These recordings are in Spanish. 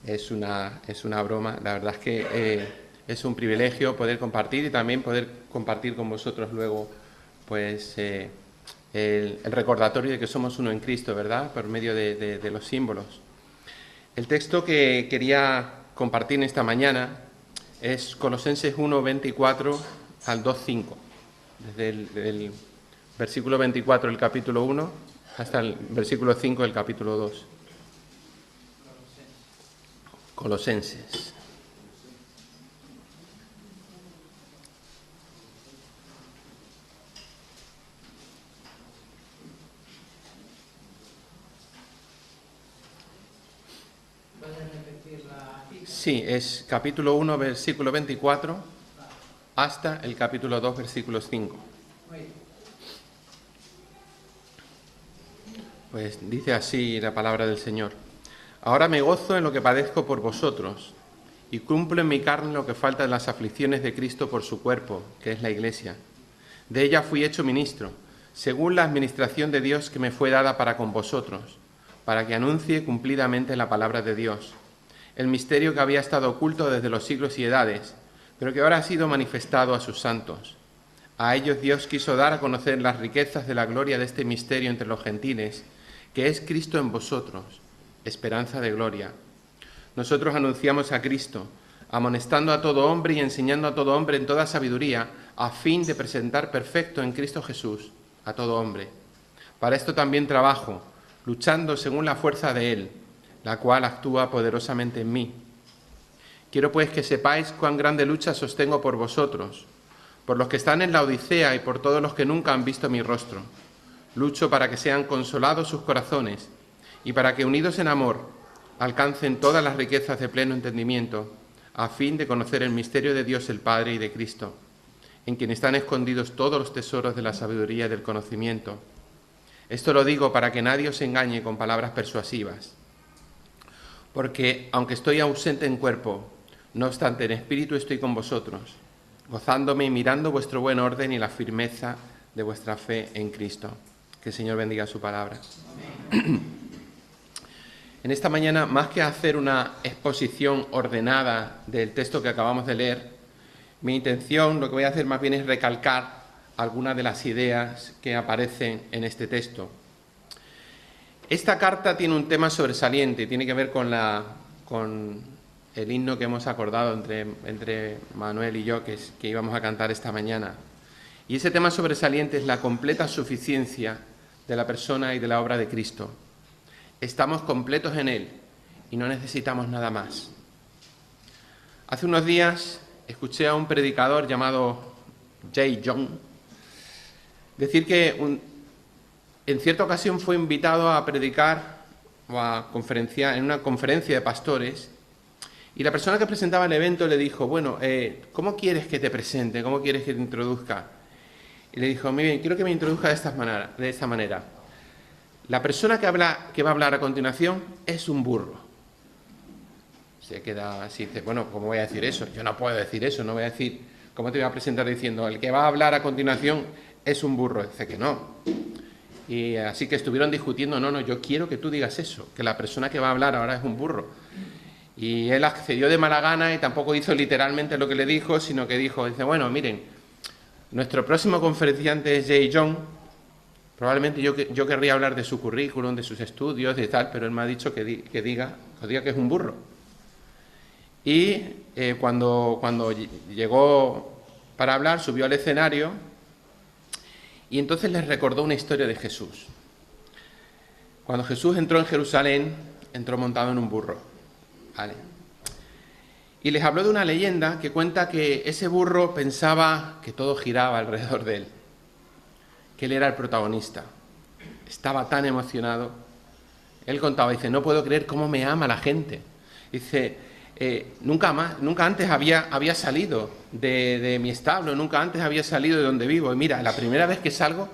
es una broma. La verdad es que es un privilegio poder compartir y también poder compartir con vosotros luego pues el recordatorio de que somos uno en Cristo, ¿verdad? Por medio de los símbolos. El texto que quería compartir esta mañana es Colosenses 1, 24 al 2, 5. Desde el versículo 24 del capítulo 1 hasta el versículo 5 del capítulo 2. Colosenses. Sí, es capítulo 1, versículo 24, hasta el capítulo 2, versículo 5. Pues dice así la palabra del Señor. Ahora me gozo en lo que padezco por vosotros, y cumplo en mi carne lo que falta en las aflicciones de Cristo por su cuerpo, que es la Iglesia. De ella fui hecho ministro, según la administración de Dios que me fue dada para con vosotros, para que anuncie cumplidamente la palabra de Dios, el misterio que había estado oculto desde los siglos y edades, pero que ahora ha sido manifestado a sus santos. A ellos Dios quiso dar a conocer las riquezas de la gloria de este misterio entre los gentiles, que es Cristo en vosotros, esperanza de gloria. Nosotros anunciamos a Cristo, amonestando a todo hombre y enseñando a todo hombre en toda sabiduría, a fin de presentar perfecto en Cristo Jesús a todo hombre. Para esto también trabajo, luchando según la fuerza de Él, la cual actúa poderosamente en mí. Quiero pues que sepáis cuán grande lucha sostengo por vosotros, por los que están en la Odisea y por todos los que nunca han visto mi rostro. Lucho para que sean consolados sus corazones y para que, unidos en amor, alcancen todas las riquezas de pleno entendimiento, a fin de conocer el misterio de Dios el Padre y de Cristo, en quien están escondidos todos los tesoros de la sabiduría y del conocimiento. Esto lo digo para que nadie os engañe con palabras persuasivas. Porque, aunque estoy ausente en cuerpo, no obstante en espíritu estoy con vosotros, gozándome y mirando vuestro buen orden y la firmeza de vuestra fe en Cristo. Que el Señor bendiga su palabra. Amén. En esta mañana, más que hacer una exposición ordenada del texto que acabamos de leer, mi intención, lo que voy a hacer más bien es recalcar algunas de las ideas que aparecen en este texto. Esta carta tiene un tema sobresaliente y tiene que ver con el himno que hemos acordado entre Manuel y yo, que íbamos a cantar esta mañana. Y ese tema sobresaliente es la completa suficiencia de la persona y de la obra de Cristo. Estamos completos en Él y no necesitamos nada más. Hace unos días escuché a un predicador llamado J. Young decir que en cierta ocasión fue invitado a predicar o a conferenciar en una conferencia de pastores, y la persona que presentaba el evento le dijo, bueno, ¿cómo quieres que te presente? ¿Cómo quieres que te introduzca? Y le dijo, muy bien, quiero que me introduzca de esta manera. La persona que va a hablar a continuación es un burro. Se queda así, dice, bueno, ¿cómo voy a decir eso? Yo no puedo decir eso, no voy a decir, ¿cómo te voy a presentar diciendo, el que va a hablar a continuación es un burro? Dice que no. Y así que estuvieron discutiendo, no, yo quiero que tú digas eso, que la persona que va a hablar ahora es un burro. Y él accedió de mala gana y tampoco hizo literalmente lo que le dijo, sino que dijo, dice, bueno, miren, nuestro próximo conferenciante es Jay Young. Probablemente yo querría hablar de su currículum, de sus estudios, de tal, pero él me ha dicho que diga que es un burro. Y cuando llegó para hablar, subió al escenario y entonces les recordó una historia de Jesús. Cuando Jesús entró en Jerusalén, entró montado en un burro, ¿vale? Y les habló de una leyenda que cuenta que ese burro pensaba que todo giraba alrededor de él, que él era el protagonista. Estaba tan emocionado. Él contaba, dice, no puedo creer cómo me ama la gente. Dice, nunca antes había salido de mi establo, nunca antes había salido de donde vivo. Y mira, la primera vez que salgo,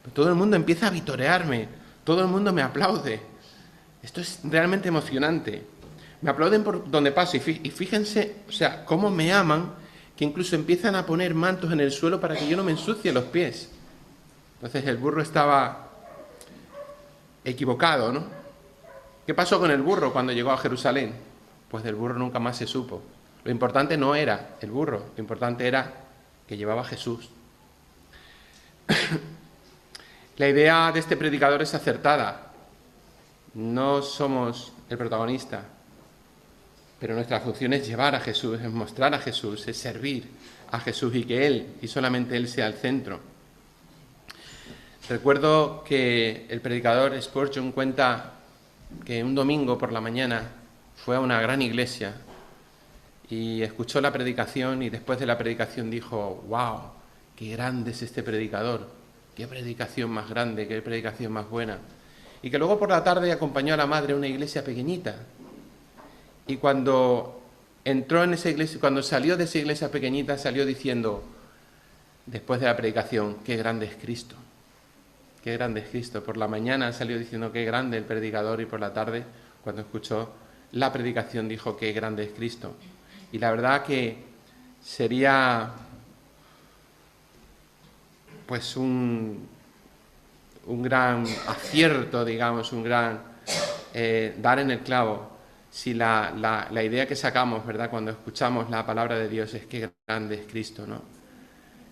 pues todo el mundo empieza a vitorearme, todo el mundo me aplaude. Esto es realmente emocionante. Me aplauden por donde paso y fíjense, o sea, cómo me aman, que incluso empiezan a poner mantos en el suelo para que yo no me ensucie los pies. Entonces el burro estaba equivocado, ¿no? ¿Qué pasó con el burro cuando llegó a Jerusalén? Pues del burro nunca más se supo. Lo importante no era el burro, lo importante era que llevaba a Jesús. La idea de este predicador es acertada. No somos el protagonista, pero nuestra función es llevar a Jesús, es mostrar a Jesús, es servir a Jesús y que Él, y solamente Él, sea el centro. Recuerdo que el predicador Spurgeon cuenta que un domingo por la mañana fue a una gran iglesia y escuchó la predicación y después de la predicación dijo: ¡wow! ¡Qué grande es este predicador! ¡Qué predicación más grande! ¡Qué predicación más buena! Y que luego por la tarde acompañó a la madre a una iglesia pequeñita. Y cuando entró en esa iglesia, cuando salió de esa iglesia pequeñita, salió diciendo, después de la predicación: ¡qué grande es Cristo! ¡Qué grande es Cristo! Por la mañana salió diciendo qué grande el predicador y por la tarde, cuando escuchó la predicación, dijo qué grande es Cristo. Y la verdad que sería pues un gran acierto, digamos, un gran dar en el clavo, si la idea que sacamos, ¿verdad?, cuando escuchamos la palabra de Dios es qué grande es Cristo, ¿no?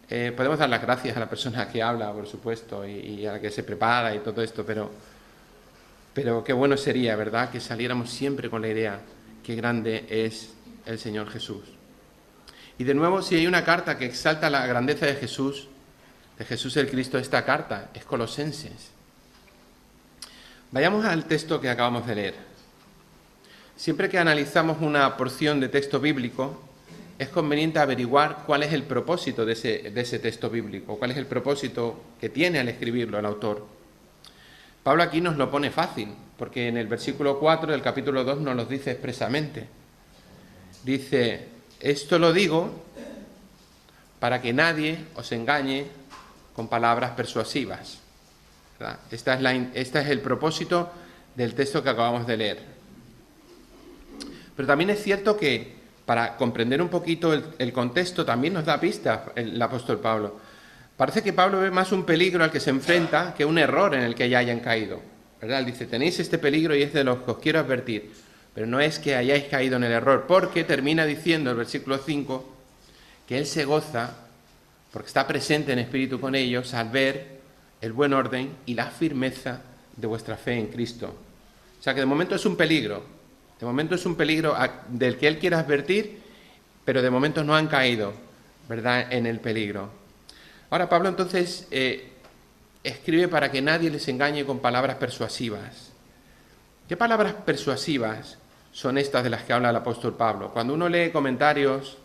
Podemos dar las gracias a la persona que habla, por supuesto, y a la que se prepara y todo esto, pero qué bueno sería, ¿verdad?, que saliéramos siempre con la idea qué grande es el Señor Jesús. Y de nuevo, si hay una carta que exalta la grandeza de Jesús el Cristo, esta carta es Colosenses. Vayamos al texto que acabamos de leer. Siempre que analizamos una porción de texto bíblico, es conveniente averiguar cuál es el propósito de ese texto bíblico, cuál es el propósito que tiene al escribirlo el autor. Pablo aquí nos lo pone fácil, porque en el versículo 4 del capítulo 2 nos lo dice expresamente. Dice: esto lo digo para que nadie os engañe con palabras persuasivas, ¿verdad? Este es el propósito del texto que acabamos de leer. Pero también es cierto que para comprender un poquito el contexto también nos da pistas el apóstol Pablo. Parece que Pablo ve más un peligro al que se enfrenta que un error en el que ya hayan caído, ¿verdad? Él dice: tenéis este peligro y es de los que os quiero advertir, pero no es que hayáis caído en el error, porque termina diciendo el versículo 5 que él se goza porque está presente en espíritu con ellos al ver el buen orden y la firmeza de vuestra fe en Cristo. O sea que de momento es un peligro, del que él quiere advertir, pero de momento no han caído, ¿verdad?, en el peligro. Ahora Pablo entonces escribe para que nadie les engañe con palabras persuasivas. ¿Qué palabras persuasivas son estas de las que habla el apóstol Pablo? Cuando uno lee comentarios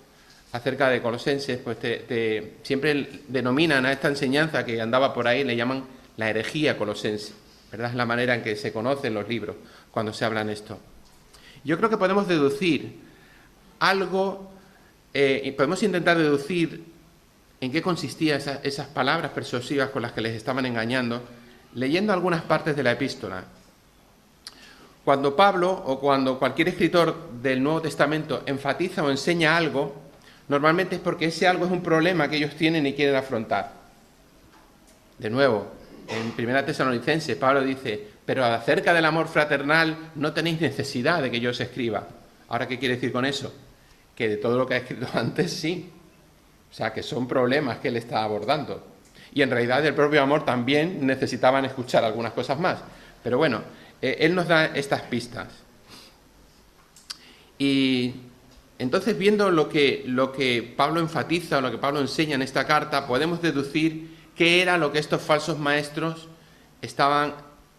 acerca de Colosenses, pues siempre denominan a esta enseñanza que andaba por ahí, le llaman la herejía colosense, ¿verdad? Es la manera en que se conocen los libros cuando se hablan esto. Yo creo que podemos deducir algo, y podemos intentar deducir en qué consistían esas palabras persuasivas con las que les estaban engañando, leyendo algunas partes de la epístola. Cuando Pablo o cuando cualquier escritor del Nuevo Testamento enfatiza o enseña algo, normalmente es porque ese algo es un problema que ellos tienen y quieren afrontar. De nuevo, en 1 Tesalonicenses, Pablo dice: pero acerca del amor fraternal no tenéis necesidad de que yo os escriba. ¿Ahora qué quiere decir con eso? Que de todo lo que ha escrito antes, sí. O sea, que son problemas que él está abordando. Y en realidad del propio amor también necesitaban escuchar algunas cosas más. Pero bueno, él nos da estas pistas. Y entonces, viendo lo que Pablo enfatiza o lo que Pablo enseña en esta carta, podemos deducir qué era lo que estos falsos maestros estaban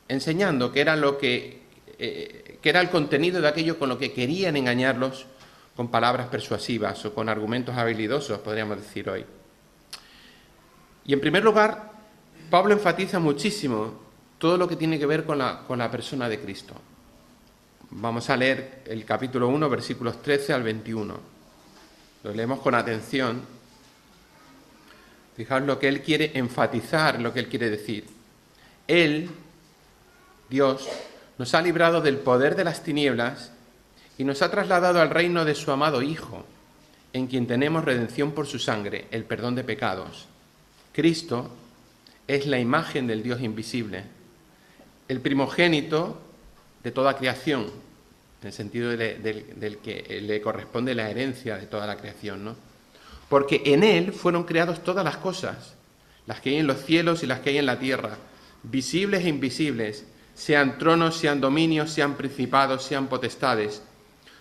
enseñando, qué era el contenido de aquello con lo que querían engañarlos con palabras persuasivas o con argumentos habilidosos, podríamos decir hoy. Y en primer lugar, Pablo enfatiza muchísimo todo lo que tiene que ver con la persona de Cristo. Vamos a leer el capítulo 1, versículos 13 al 21. Lo leemos con atención. Fijaos lo que él quiere enfatizar, lo que él quiere decir. Él, Dios, nos ha librado del poder de las tinieblas y nos ha trasladado al reino de su amado Hijo, en quien tenemos redención por su sangre, el perdón de pecados. Cristo es la imagen del Dios invisible, el primogénito de toda creación, en el sentido del que le corresponde la herencia de toda la creación, ¿no? Porque en Él fueron creadas todas las cosas, las que hay en los cielos y las que hay en la tierra, visibles e invisibles, sean tronos, sean dominios, sean principados, sean potestades.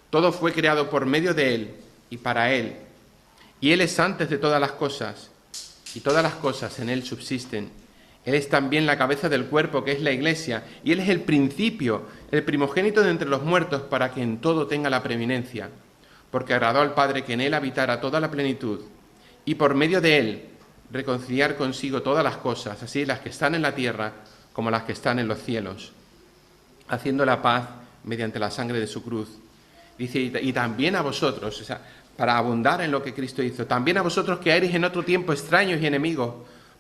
Todo fue creado por medio de Él y para Él. Y Él es antes de todas las cosas, y todas las cosas en Él subsisten. Él es también la cabeza del cuerpo, que es la Iglesia, y Él es el principio, el primogénito de entre los muertos, para que en todo tenga la preeminencia. Porque agradó al Padre que en Él habitara toda la plenitud, y por medio de Él reconciliar consigo todas las cosas, así las que están en la tierra como las que están en los cielos, haciendo la paz mediante la sangre de su cruz. Dice, y también a vosotros, o sea, para abundar en lo que Cristo hizo, también a vosotros que erais en otro tiempo extraños y enemigos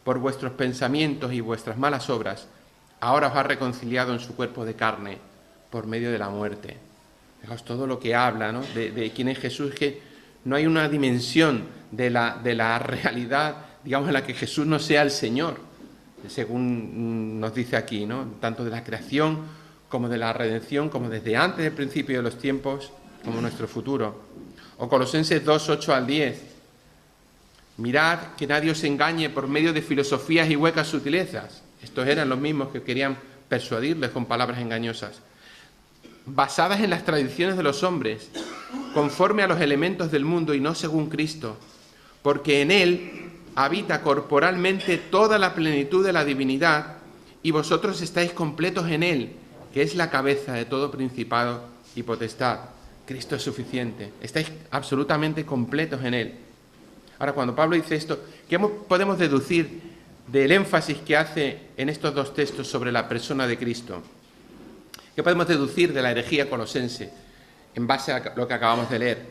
por vuestros pensamientos y vuestras malas obras, ahora os ha reconciliado en su cuerpo de carne por medio de la muerte. Fijaos todo lo que habla, ¿no?, de quién es Jesús, que no hay una dimensión de la realidad, digamos, en la que Jesús no sea el Señor, según nos dice aquí, ¿no?, tanto de la creación como de la redención, como desde antes del principio de los tiempos, como nuestro futuro. O Colosenses 2, 8 al 10. Mirad que nadie os engañe por medio de filosofías y huecas sutilezas. Estos eran los mismos que querían persuadirles con palabras engañosas, basadas en las tradiciones de los hombres, conforme a los elementos del mundo y no según Cristo, porque en Él habita corporalmente toda la plenitud de la divinidad, y vosotros estáis completos en Él, que es la cabeza de todo principado y potestad. Cristo es suficiente, estáis absolutamente completos en Él. Ahora, cuando Pablo dice esto, ¿qué podemos deducir del énfasis que hace en estos dos textos sobre la persona de Cristo? ¿Qué podemos deducir de la herejía colosense en base a lo que acabamos de leer?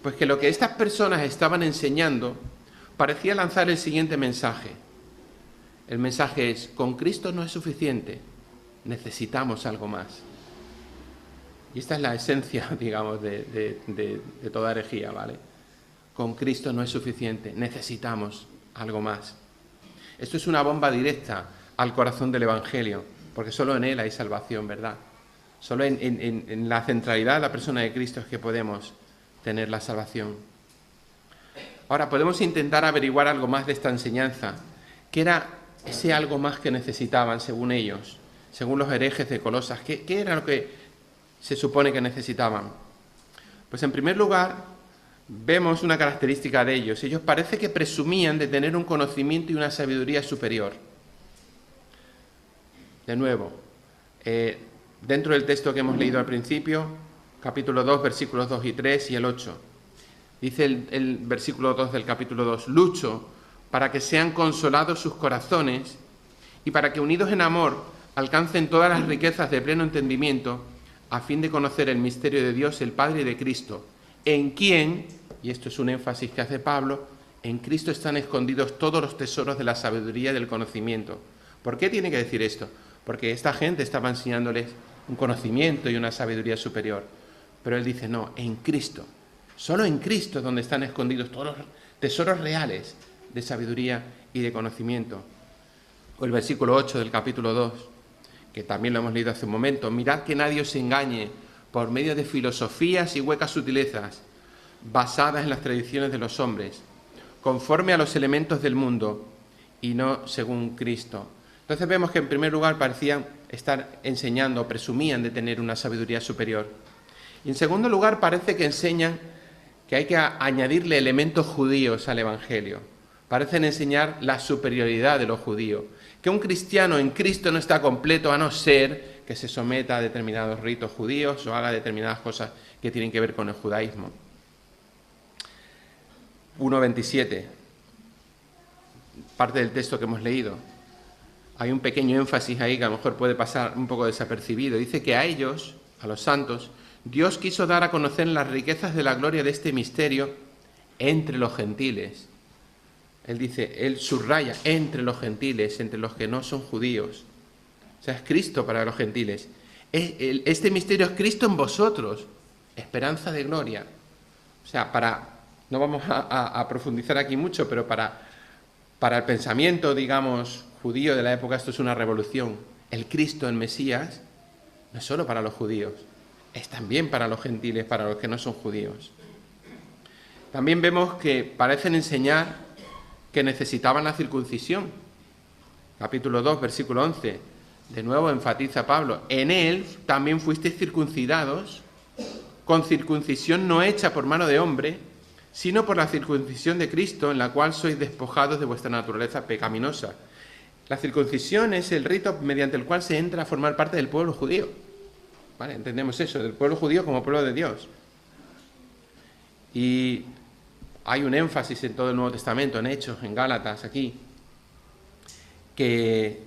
Pues que lo que estas personas estaban enseñando parecía lanzar el siguiente mensaje. El mensaje es, con Cristo no es suficiente, necesitamos algo más. Y esta es la esencia, digamos, de toda herejía, ¿vale? Con Cristo no es suficiente, necesitamos algo más. Esto es una bomba directa al corazón del Evangelio, porque solo en Él hay salvación, ¿verdad? Solo en la centralidad de la persona de Cristo es que podemos tener la salvación. Ahora, podemos intentar averiguar algo más de esta enseñanza. ¿Qué era ese algo más que necesitaban, según ellos, según los herejes de Colosas? ¿Qué era lo que se supone que necesitaban? Pues en primer lugar, vemos una característica de ellos. Ellos parece que presumían de tener un conocimiento y una sabiduría superior. De nuevo, dentro del texto que hemos leído al principio, capítulo 2, versículos 2 y 3 y el 8. Dice el versículo 2 del capítulo 2, lucho para que sean consolados sus corazones y para que unidos en amor alcancen todas las riquezas de pleno entendimiento, a fin de conocer el misterio de Dios, el Padre y de Cristo, en quien, y esto es un énfasis que hace Pablo, en Cristo están escondidos todos los tesoros de la sabiduría y del conocimiento. ¿Por qué tiene que decir esto? Porque esta gente estaba enseñándoles un conocimiento y una sabiduría superior. Pero él dice, no, en Cristo. Solo en Cristo es donde están escondidos todos los tesoros reales de sabiduría y de conocimiento. O el versículo 8 del capítulo 2, que también lo hemos leído hace un momento. Mirad que nadie os engañe por medio de filosofías y huecas sutilezas, basadas en las tradiciones de los hombres, conforme a los elementos del mundo y no según Cristo. Entonces vemos que en primer lugar parecían estar enseñando, presumían de tener una sabiduría superior. Y en segundo lugar parece que enseñan que hay que añadirle elementos judíos al Evangelio. Parecen enseñar la superioridad de los judíos, que un cristiano en Cristo no está completo a no ser que se someta a determinados ritos judíos o haga determinadas cosas que tienen que ver con el judaísmo. 1.27, parte del texto que hemos leído. Hay un pequeño énfasis ahí que a lo mejor puede pasar un poco desapercibido. Dice que a ellos, a los santos, Dios quiso dar a conocer las riquezas de la gloria de este misterio entre los gentiles. Él dice, él subraya, entre los gentiles, entre los que no son judíos. O sea, es Cristo para los gentiles. Este misterio es Cristo en vosotros, esperanza de gloria. O sea, no vamos a profundizar aquí mucho, pero para el pensamiento, digamos, judío de la época, esto es una revolución. El Cristo, el Mesías, no es solo para los judíos, es también para los gentiles, para los que no son judíos. También vemos que parecen enseñar que necesitaban la circuncisión. Capítulo 2, versículo 11. De nuevo enfatiza Pablo: en él también fuisteis circuncidados, con circuncisión no hecha por mano de hombre, sino por la circuncisión de Cristo, en la cual sois despojados de vuestra naturaleza pecaminosa. La circuncisión es el rito mediante el cual se entra a formar parte del pueblo judío. ¿Vale? Entendemos eso, del pueblo judío como pueblo de Dios. Y hay un énfasis en todo el Nuevo Testamento, en Hechos, en Gálatas, aquí, que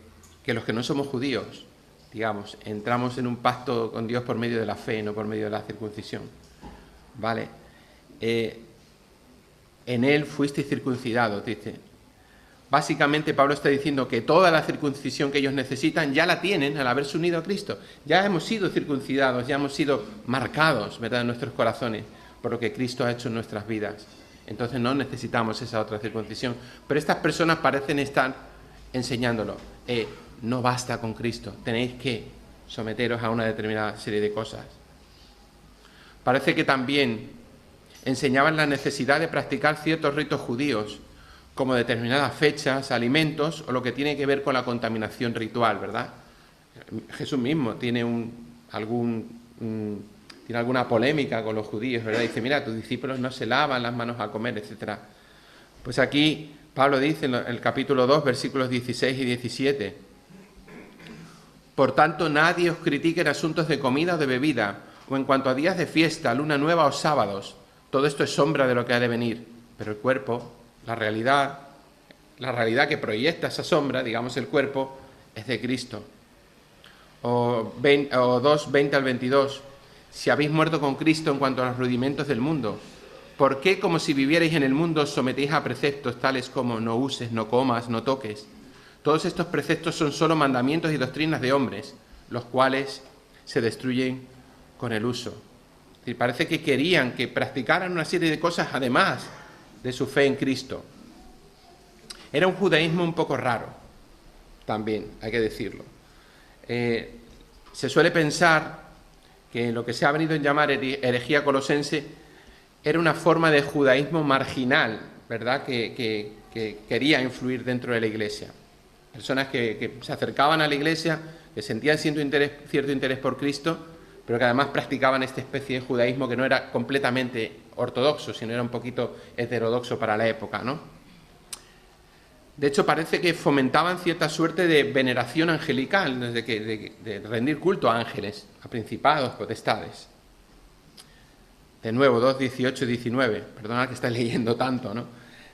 los que no somos judíos, digamos, entramos en un pacto con Dios por medio de la fe, no por medio de la circuncisión. ¿Vale? En él fuisteis circuncidados, dice. Básicamente Pablo está diciendo que toda la circuncisión que ellos necesitan ya la tienen al haberse unido a Cristo. Ya hemos sido circuncidados, ya hemos sido marcados, ¿verdad?, en nuestros corazones por lo que Cristo ha hecho en nuestras vidas. Entonces no necesitamos esa otra circuncisión. Pero estas personas parecen estar enseñándolo. No basta con Cristo, tenéis que someteros a una determinada serie de cosas. Parece que también enseñaban la necesidad de practicar ciertos ritos judíos, como determinadas fechas, alimentos o lo que tiene que ver con la contaminación ritual, ¿verdad? Jesús mismo tiene alguna polémica con los judíos, ¿verdad? Dice: mira, tus discípulos no se lavan las manos a comer, etc. Pues aquí Pablo dice en el capítulo 2, versículos 16 y 17: por tanto, nadie os critique en asuntos de comida o de bebida, o en cuanto a días de fiesta, luna nueva o sábados. Todo esto es sombra de lo que ha de venir, pero el cuerpo, la realidad que proyecta esa sombra, digamos el cuerpo, es de Cristo. O 2, 20 al 22. Si habéis muerto con Cristo en cuanto a los rudimentos del mundo, ¿por qué, como si vivierais en el mundo, os sometéis a preceptos tales como no uses, no comas, no toques? Todos estos preceptos son solo mandamientos y doctrinas de hombres, los cuales se destruyen con el uso. Y parece que querían que practicaran una serie de cosas además de su fe en Cristo. Era un judaísmo un poco raro, también, hay que decirlo. Se suele pensar que lo que se ha venido a llamar herejía colosense era una forma de judaísmo marginal, ¿verdad?, que quería influir dentro de la Iglesia. Personas que se acercaban a la Iglesia, que sentían cierto interés por Cristo, pero que además practicaban esta especie de judaísmo que no era completamente ortodoxo, sino era un poquito heterodoxo para la época, ¿no? De hecho, parece que fomentaban cierta suerte de veneración angelical, de rendir culto a ángeles, a principados, potestades. De nuevo, 2, 18 y 19, perdonad que estáis leyendo tanto, ¿no?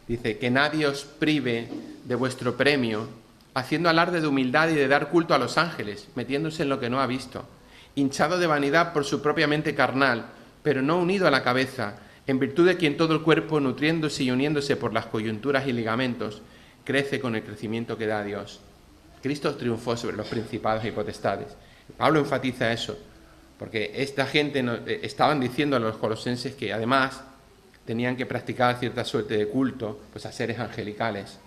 Dice: que nadie os prive de vuestro premio, haciendo alarde de humildad y de dar culto a los ángeles, metiéndose en lo que no ha visto, hinchado de vanidad por su propia mente carnal, pero no unido a la cabeza, en virtud de quien todo el cuerpo, nutriéndose y uniéndose por las coyunturas y ligamentos, crece con el crecimiento que da a Dios. Cristo triunfó sobre los principados y potestades. Pablo enfatiza eso, porque esta gente estaban diciendo a los colosenses que además tenían que practicar cierta suerte de culto, pues a seres angelicales.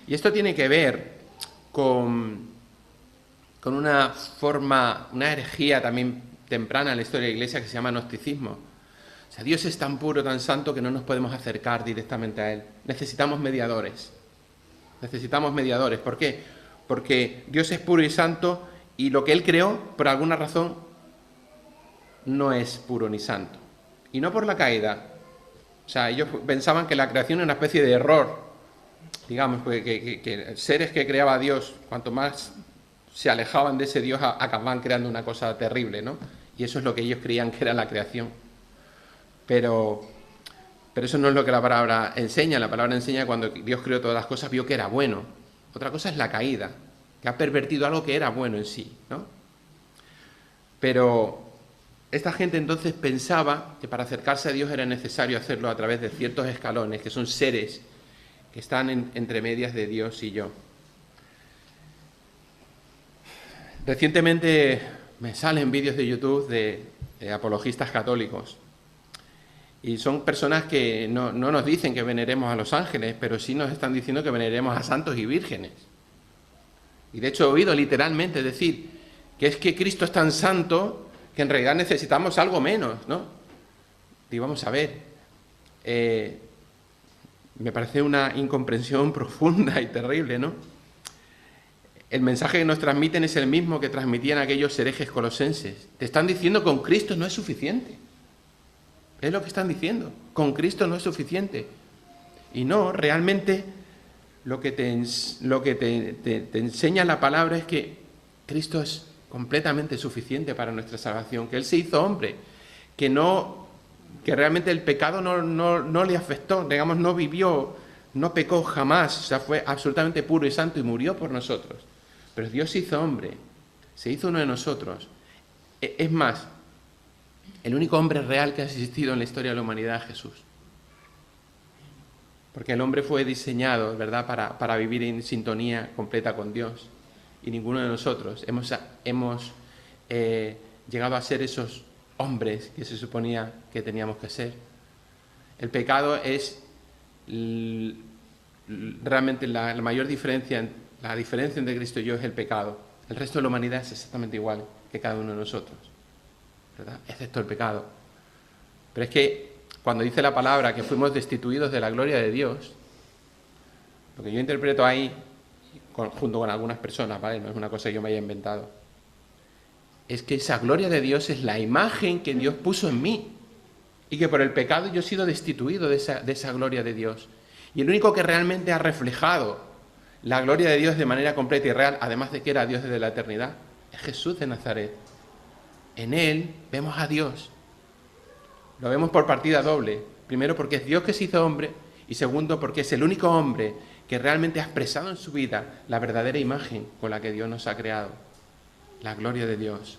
Y esto tiene que ver con una herejía también temprana en la historia de la Iglesia que se llama gnosticismo. O sea, Dios es tan puro, tan santo, que no nos podemos acercar directamente a Él. Necesitamos mediadores. ¿Por qué? Porque Dios es puro y santo y lo que Él creó, por alguna razón, no es puro ni santo. Y no por la caída. O sea, ellos pensaban que la creación era una especie de error. Digamos, que seres que creaba Dios, cuanto más se alejaban de ese Dios, acababan creando una cosa terrible, ¿no? Y eso es lo que ellos creían que era la creación. Pero eso no es lo que la palabra enseña. La palabra enseña que cuando Dios creó todas las cosas, vio que era bueno. Otra cosa es la caída, que ha pervertido algo que era bueno en sí, ¿no? Pero esta gente entonces pensaba que para acercarse a Dios era necesario hacerlo a través de ciertos escalones, que son seres que están entre medias de Dios y yo. Recientemente me salen vídeos de YouTube de apologistas católicos. Y son personas que no nos dicen que veneremos a los ángeles, pero sí nos están diciendo que veneremos a santos y vírgenes. Y de hecho he oído literalmente decir que es que Cristo es tan santo que en realidad necesitamos algo menos, ¿no? Y vamos a ver, me parece una incomprensión profunda y terrible, ¿no? El mensaje que nos transmiten es el mismo que transmitían aquellos herejes colosenses. Te están diciendo que con Cristo no es suficiente. Es lo que están diciendo. Con Cristo no es suficiente. Y no, realmente lo que te enseña la palabra es que Cristo es completamente suficiente para nuestra salvación, que Él se hizo hombre, que realmente el pecado no le afectó, digamos, no vivió, no pecó jamás, o sea, fue absolutamente puro y santo y murió por nosotros. Pero Dios se hizo hombre, se hizo uno de nosotros. Es más, el único hombre real que ha existido en la historia de la humanidad es Jesús. Porque el hombre fue diseñado, ¿verdad?, para vivir en sintonía completa con Dios. Y ninguno de nosotros hemos llegado a ser esos hombres que se suponía que teníamos que ser. El pecado es realmente la mayor diferencia. La diferencia entre Cristo y yo es el pecado. El resto de la humanidad es exactamente igual que cada uno de nosotros, ¿verdad? Excepto el pecado. Pero es que cuando dice la palabra que fuimos destituidos de la gloria de Dios, lo que yo interpreto ahí, junto con algunas personas, ¿vale?, no es una cosa que yo me haya inventado, es que esa gloria de Dios es la imagen que Dios puso en mí y que por el pecado yo he sido destituido de esa gloria de Dios. Y el único que realmente ha reflejado la gloria de Dios de manera completa y real, además de que era Dios desde la eternidad, es Jesús de Nazaret. En Él vemos a Dios. Lo vemos por partida doble. Primero porque es Dios que se hizo hombre y segundo porque es el único hombre que realmente ha expresado en su vida la verdadera imagen con la que Dios nos ha creado. La gloria de Dios.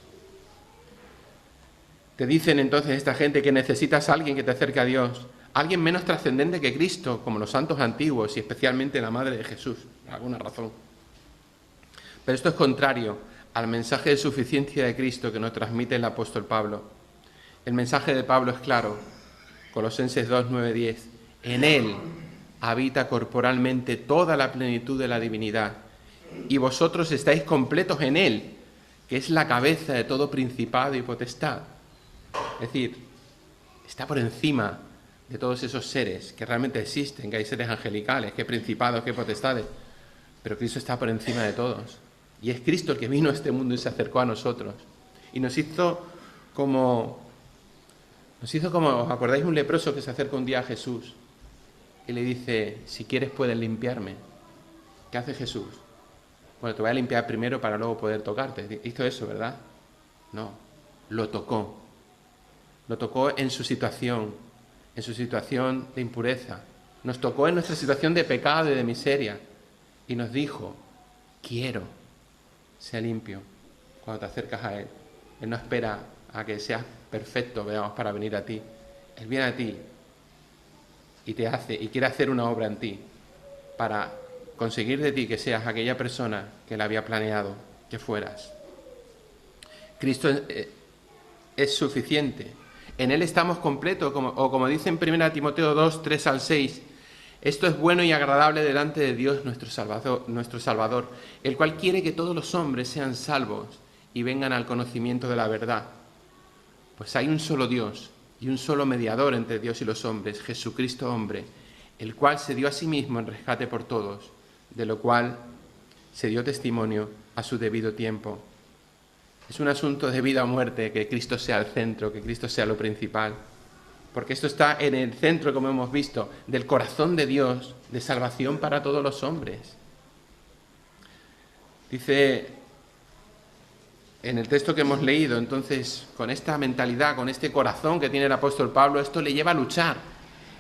Te dicen entonces esta gente que necesitas a alguien que te acerque a Dios, alguien menos trascendente que Cristo, como los santos antiguos y especialmente la Madre de Jesús, por alguna razón. Pero esto es contrario al mensaje de suficiencia de Cristo que nos transmite el apóstol Pablo. El mensaje de Pablo es claro, Colosenses 2, 9, 10. En Él habita corporalmente toda la plenitud de la divinidad, y vosotros estáis completos en Él, que es la cabeza de todo principado y potestad. Es decir, está por encima de todos esos seres que realmente existen, que hay seres angelicales, que principados, que potestades, pero Cristo está por encima de todos. Y es Cristo el que vino a este mundo y se acercó a nosotros. Y nos hizo como, ¿os acordáis un leproso que se acerca un día a Jesús y le dice, si quieres puedes limpiarme? ¿Qué hace Jesús? Bueno, te voy a limpiar primero para luego poder tocarte. Hizo eso, ¿verdad? No, lo tocó. Lo tocó en su situación de impureza. Nos tocó en nuestra situación de pecado y de miseria. Y nos dijo, quiero, sea limpio cuando te acercas a Él. Él no espera a que seas perfecto, veamos, para venir a ti. Él viene a ti y quiere hacer una obra en ti para conseguir de ti que seas aquella persona que Él había planeado que fueras. Cristo es suficiente. En Él estamos completos, como dice en 1 Timoteo 2, 3 al 6, esto es bueno y agradable delante de Dios nuestro Salvador, el cual quiere que todos los hombres sean salvos y vengan al conocimiento de la verdad. Pues hay un solo Dios y un solo mediador entre Dios y los hombres, Jesucristo hombre, el cual se dio a sí mismo en rescate por todos, de lo cual se dio testimonio a su debido tiempo. Es un asunto de vida o muerte que Cristo sea el centro, que Cristo sea lo principal. Porque esto está en el centro, como hemos visto, del corazón de Dios, de salvación para todos los hombres. Dice en el texto que hemos leído, entonces, con esta mentalidad, con este corazón que tiene el apóstol Pablo, esto le lleva a luchar.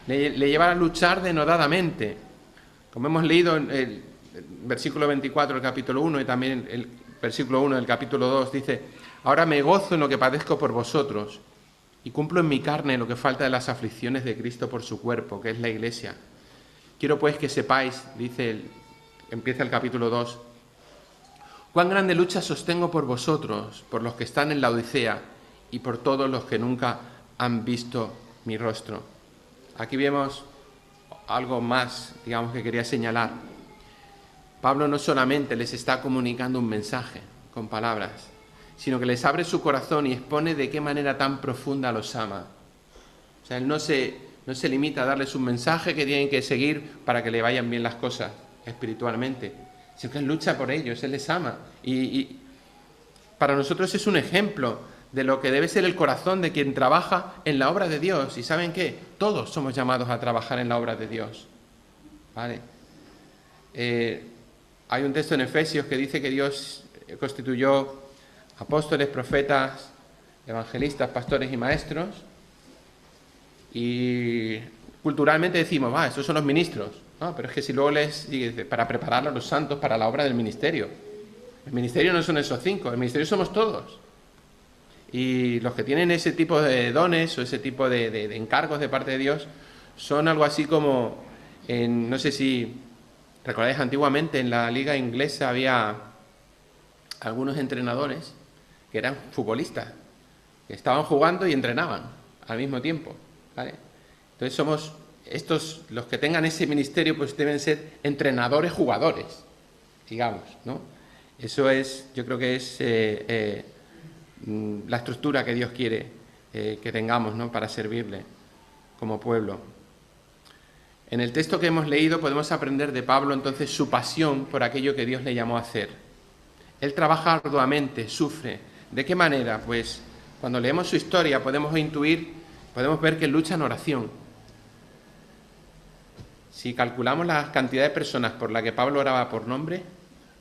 Le lleva a luchar denodadamente. Como hemos leído en el versículo 24 del capítulo 1 y también el versículo 1 del capítulo 2, dice, ahora me gozo en lo que padezco por vosotros y cumplo en mi carne lo que falta de las aflicciones de Cristo por su cuerpo, que es la Iglesia. Quiero pues que sepáis, empieza el capítulo 2, cuán grande lucha sostengo por vosotros, por los que están en la Odisea y por todos los que nunca han visto mi rostro. Aquí vemos algo más, digamos, que quería señalar. Pablo no solamente les está comunicando un mensaje con palabras, sino que les abre su corazón y expone de qué manera tan profunda los ama. O sea, Él no se limita a darles un mensaje que tienen que seguir para que le vayan bien las cosas espiritualmente, sino que Él lucha por ellos, Él les ama. Y para nosotros es un ejemplo de lo que debe ser el corazón de quien trabaja en la obra de Dios. ¿Y saben qué? Todos somos llamados a trabajar en la obra de Dios. ¿Vale? Hay un texto en Efesios que dice que Dios constituyó apóstoles, profetas, evangelistas, pastores y maestros. Y culturalmente decimos, estos son los ministros. No, pero es que si luego dice, para preparar a los santos para la obra del ministerio. El ministerio no son esos 5, el ministerio somos todos. Y los que tienen ese tipo de dones o ese tipo de encargos de parte de Dios son algo así como, no sé si recordáis, antiguamente en la liga inglesa había algunos entrenadores que eran futbolistas, que estaban jugando y entrenaban al mismo tiempo, ¿vale? Entonces somos estos, los que tengan ese ministerio, pues deben ser entrenadores jugadores, digamos, ¿no? Eso es, yo creo que es la estructura que Dios quiere que tengamos, ¿no?, para servirle como pueblo. En el texto que hemos leído podemos aprender de Pablo entonces su pasión por aquello que Dios le llamó a hacer. Él trabaja arduamente, sufre. ¿De qué manera? Pues cuando leemos su historia podemos ver que lucha en oración. Si calculamos la cantidad de personas por la que Pablo oraba por nombre,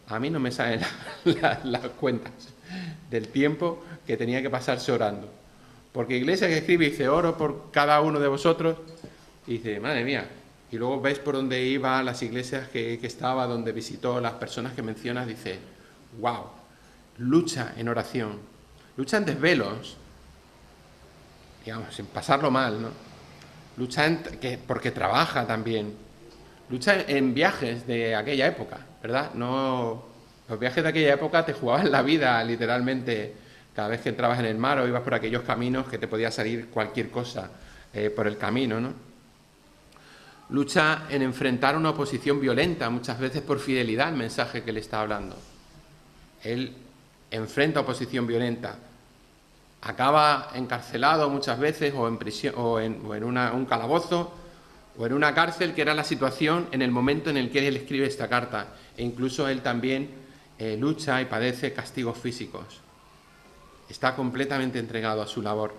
a mí no me salen las cuentas del tiempo que tenía que pasarse orando. Porque Iglesia que escribe y dice, oro por cada uno de vosotros, y dice, madre mía, y luego ves por dónde iba, las iglesias que estaba, donde visitó, las personas que mencionas, dice, wow, lucha en oración, lucha en desvelos, digamos, sin pasarlo mal, ¿no? Lucha porque trabaja también, lucha en viajes de aquella época, ¿verdad? No, los viajes de aquella época te jugaban la vida, literalmente, cada vez que entrabas en el mar o ibas por aquellos caminos que te podía salir cualquier cosa por el camino, ¿no? Lucha en enfrentar una oposición violenta, muchas veces por fidelidad al mensaje que le está hablando. Él enfrenta oposición violenta, acaba encarcelado muchas veces o en prisión o en un calabozo o en una cárcel, que era la situación en el momento en el que él escribe esta carta, e incluso él también lucha y padece castigos físicos. Está completamente entregado a su labor.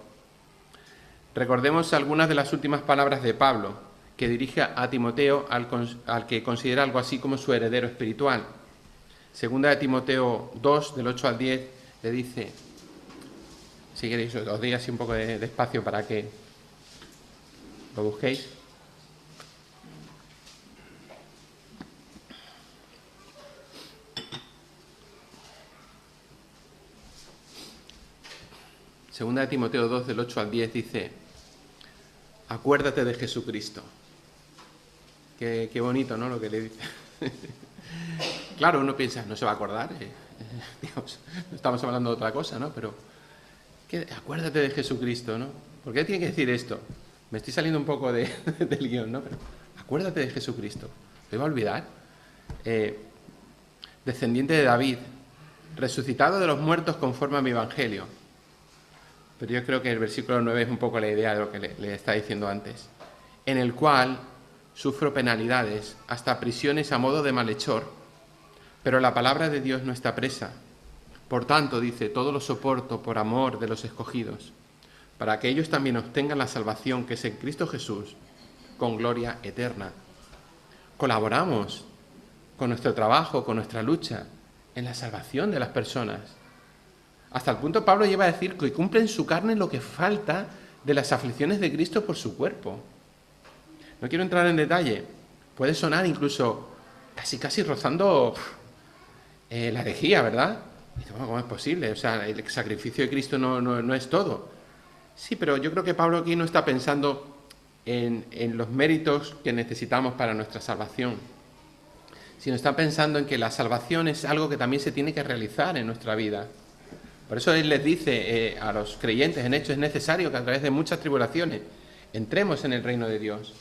Recordemos algunas de las últimas palabras de Pablo, que dirige a Timoteo, al que considera algo así como su heredero espiritual. Segunda de Timoteo 2, del 8 al 10, le dice, si queréis os doy así un poco de espacio para que lo busquéis. Segunda de Timoteo 2, del 8 al 10, dice, acuérdate de Jesucristo. Qué bonito, ¿no?, lo que le dice. Claro, uno piensa, no se va a acordar, digamos, no estamos hablando de otra cosa, ¿no? Pero acuérdate de Jesucristo, ¿no? ¿Por qué tiene que decir esto? Me estoy saliendo un poco del guión, ¿no? Pero acuérdate de Jesucristo. ¿Lo iba a olvidar? Descendiente de David, resucitado de los muertos conforme a mi evangelio. Pero yo creo que el versículo 9 es un poco la idea de lo que le está diciendo antes. En el cual sufro penalidades, hasta prisiones a modo de malhechor, pero la palabra de Dios no está presa. Por tanto, dice, todo lo soporto por amor de los escogidos, para que ellos también obtengan la salvación que es en Cristo Jesús, con gloria eterna. Colaboramos con nuestro trabajo, con nuestra lucha, en la salvación de las personas. Hasta el punto Pablo lleva a decir que cumple en su carne lo que falta de las aflicciones de Cristo por su cuerpo. No quiero entrar en detalle. Puede sonar incluso casi rozando la herejía, ¿verdad? Y dice, bueno, ¿cómo es posible? O sea, el sacrificio de Cristo no es todo. Sí, pero yo creo que Pablo aquí no está pensando en los méritos que necesitamos para nuestra salvación, sino está pensando en que la salvación es algo que también se tiene que realizar en nuestra vida. Por eso él les dice a los creyentes, en Hechos, es necesario que a través de muchas tribulaciones entremos en el reino de Dios.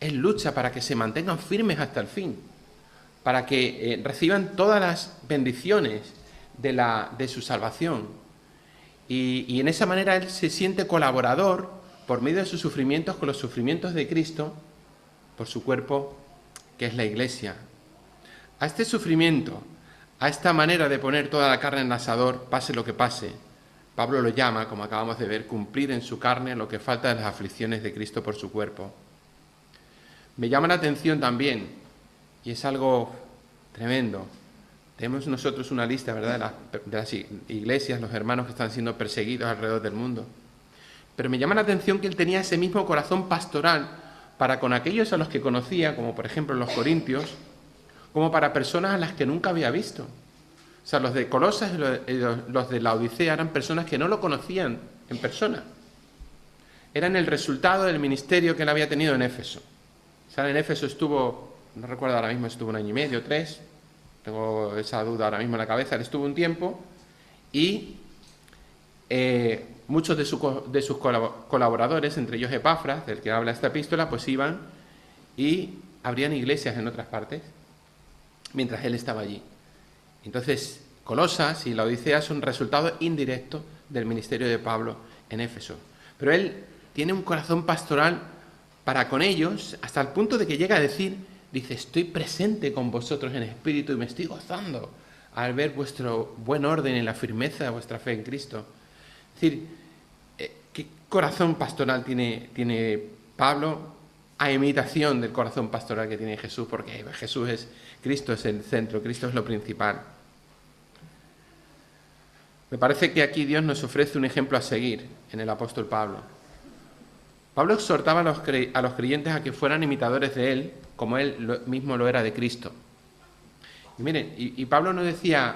Él lucha para que se mantengan firmes hasta el fin, para que reciban todas las bendiciones de su salvación, y en esa manera él se siente colaborador por medio de sus sufrimientos con los sufrimientos de Cristo por su cuerpo, que es la Iglesia. A este sufrimiento, a esta manera de poner toda la carne en el asador, pase lo que pase, Pablo lo llama, como acabamos de ver, cumplir en su carne lo que falta de las aflicciones de Cristo por su cuerpo. Me llama la atención también, y es algo tremendo, tenemos nosotros una lista, ¿verdad?, de las iglesias, los hermanos que están siendo perseguidos alrededor del mundo. Pero me llama la atención que él tenía ese mismo corazón pastoral para con aquellos a los que conocía, como por ejemplo los corintios, como para personas a las que nunca había visto. O sea, los de Colosas y los de la Odisea eran personas que no lo conocían en persona. Eran el resultado del ministerio que él había tenido en Éfeso. O sea, en Éfeso estuvo, no recuerdo ahora mismo, estuvo 1 año y medio, 3, tengo esa duda ahora mismo en la cabeza, él estuvo un tiempo y muchos de sus colaboradores, entre ellos Epafras, del que habla esta epístola, pues iban y abrían iglesias en otras partes, mientras él estaba allí. Entonces, Colosas y la Odisea son resultados indirectos del ministerio de Pablo en Éfeso. Pero él tiene un corazón pastoral para con ellos, hasta el punto de que llega a decir, dice, estoy presente con vosotros en espíritu y me estoy gozando al ver vuestro buen orden y la firmeza de vuestra fe en Cristo. Es decir, ¿qué corazón pastoral tiene Pablo a imitación del corazón pastoral que tiene Jesús? Porque Cristo es el centro, Cristo es lo principal. Me parece que aquí Dios nos ofrece un ejemplo a seguir en el apóstol Pablo. Pablo exhortaba a los creyentes a que fueran imitadores de él, como él mismo lo era de Cristo. Y miren, y Pablo no decía,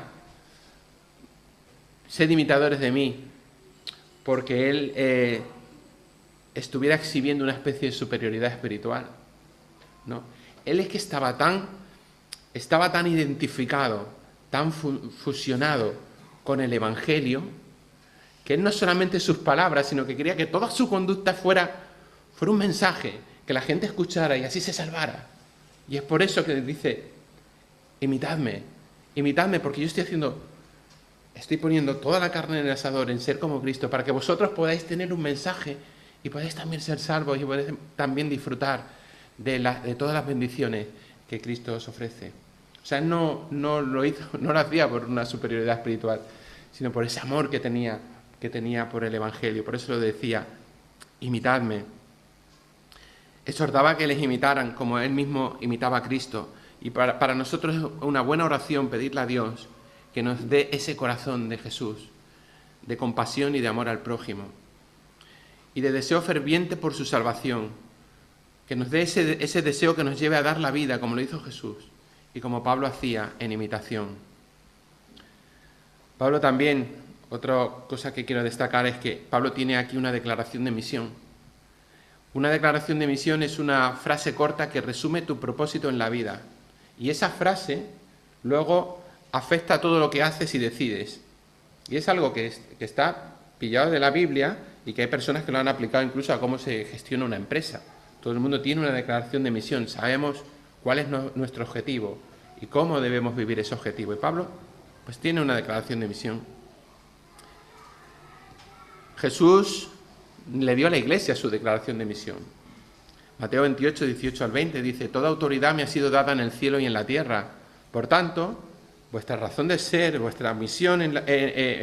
sed imitadores de mí, porque él estuviera exhibiendo una especie de superioridad espiritual. No, él es que estaba tan identificado, tan fusionado con el Evangelio, que él no solamente sus palabras, sino que quería que toda su conducta fuera un mensaje, que la gente escuchara y así se salvara. Y es por eso que dice, imitadme, porque yo estoy poniendo toda la carne en el asador, en ser como Cristo, para que vosotros podáis tener un mensaje y podáis también ser salvos y podáis también disfrutar de todas las bendiciones que Cristo os ofrece. O sea, él no lo hacía por una superioridad espiritual, sino por ese amor que tenía por el Evangelio. Por eso lo decía, imitadme. Exhortaba que les imitaran como él mismo imitaba a Cristo. Y para nosotros es una buena oración pedirle a Dios que nos dé ese corazón de Jesús, de compasión y de amor al prójimo, y de deseo ferviente por su salvación, que nos dé ese deseo que nos lleve a dar la vida como lo hizo Jesús y como Pablo hacía en imitación. Pablo también, otra cosa que quiero destacar es que Pablo tiene aquí una declaración de misión. Una declaración de misión es una frase corta que resume tu propósito en la vida. Y esa frase luego afecta a todo lo que haces y decides. Y es algo que está pillado de la Biblia y que hay personas que lo han aplicado incluso a cómo se gestiona una empresa. Todo el mundo tiene una declaración de misión. Sabemos cuál es nuestro objetivo y cómo debemos vivir ese objetivo. Y Pablo, pues tiene una declaración de misión. Jesús le dio a la Iglesia su declaración de misión. Mateo 28, 18 al 20 dice, toda autoridad me ha sido dada en el cielo y en la tierra. Por tanto, vuestra razón de ser, vuestra misión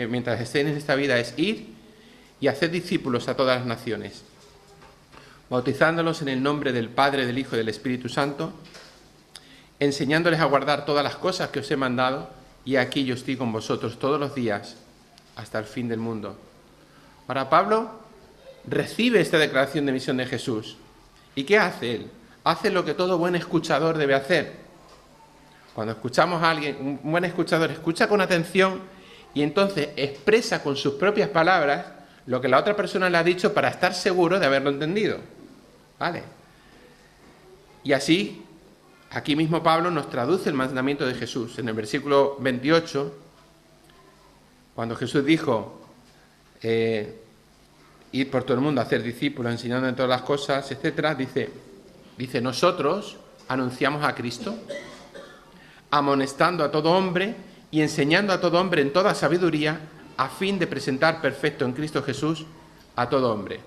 mientras estéis en esta vida es ir y hacer discípulos a todas las naciones, bautizándolos en el nombre del Padre, del Hijo y del Espíritu Santo, enseñándoles a guardar todas las cosas que os he mandado, y aquí yo estoy con vosotros todos los días hasta el fin del mundo. Para Pablo, recibe esta declaración de misión de Jesús. ¿Y qué hace él? Hace lo que todo buen escuchador debe hacer. Cuando escuchamos a alguien, un buen escuchador escucha con atención y entonces expresa con sus propias palabras lo que la otra persona le ha dicho para estar seguro de haberlo entendido. ¿Vale? Y así, aquí mismo Pablo nos traduce el mandamiento de Jesús. En el versículo 28, cuando Jesús dijo, ir por todo el mundo a hacer discípulos, enseñando en todas las cosas, etcétera, dice, nosotros anunciamos a Cristo, amonestando a todo hombre y enseñando a todo hombre en toda sabiduría, a fin de presentar perfecto en Cristo Jesús a todo hombre.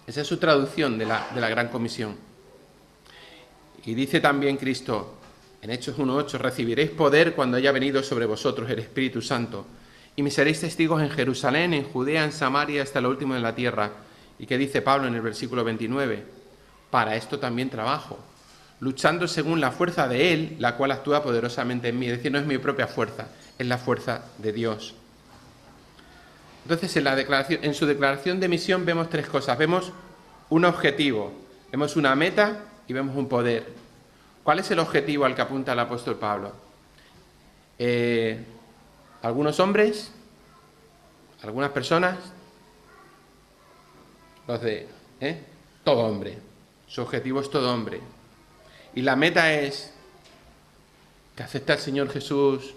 Esa es su traducción de la Gran Comisión. Y dice también Cristo, en Hechos 1:8, recibiréis poder cuando haya venido sobre vosotros el Espíritu Santo, y me seréis testigos en Jerusalén, en Judea, en Samaria, hasta lo último de la tierra. ¿Y qué dice Pablo en el versículo 29? Para esto también trabajo, luchando según la fuerza de Él, la cual actúa poderosamente en mí. Es decir, no es mi propia fuerza, es la fuerza de Dios. Entonces, en su declaración de misión vemos tres cosas. Vemos un objetivo, vemos una meta y vemos un poder. ¿Cuál es el objetivo al que apunta el apóstol Pablo? Algunos hombres, algunas personas, todo hombre. Su objetivo es todo hombre. Y la meta es que acepte al Señor Jesús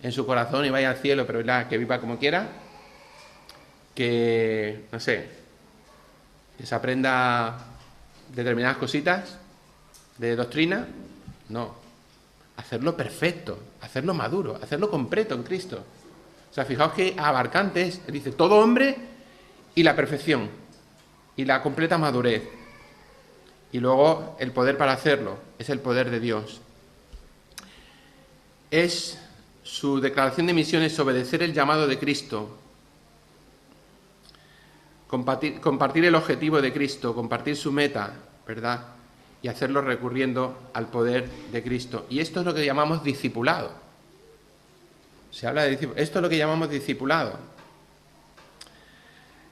en su corazón y vaya al cielo, pero que viva como quiera, que, no sé, que se aprenda determinadas cositas de doctrina. No, hacerlo perfecto, hacerlo maduro, hacerlo completo en Cristo. O sea, fijaos que abarcante es, dice, todo hombre y la perfección y la completa madurez. Y luego el poder para hacerlo es el poder de Dios. Su declaración de misión es obedecer el llamado de Cristo, compartir el objetivo de Cristo, compartir su meta, ¿verdad? Y hacerlo recurriendo al poder de Cristo. Y esto es lo que llamamos discipulado. Se habla de discipulado. Esto es lo que llamamos discipulado.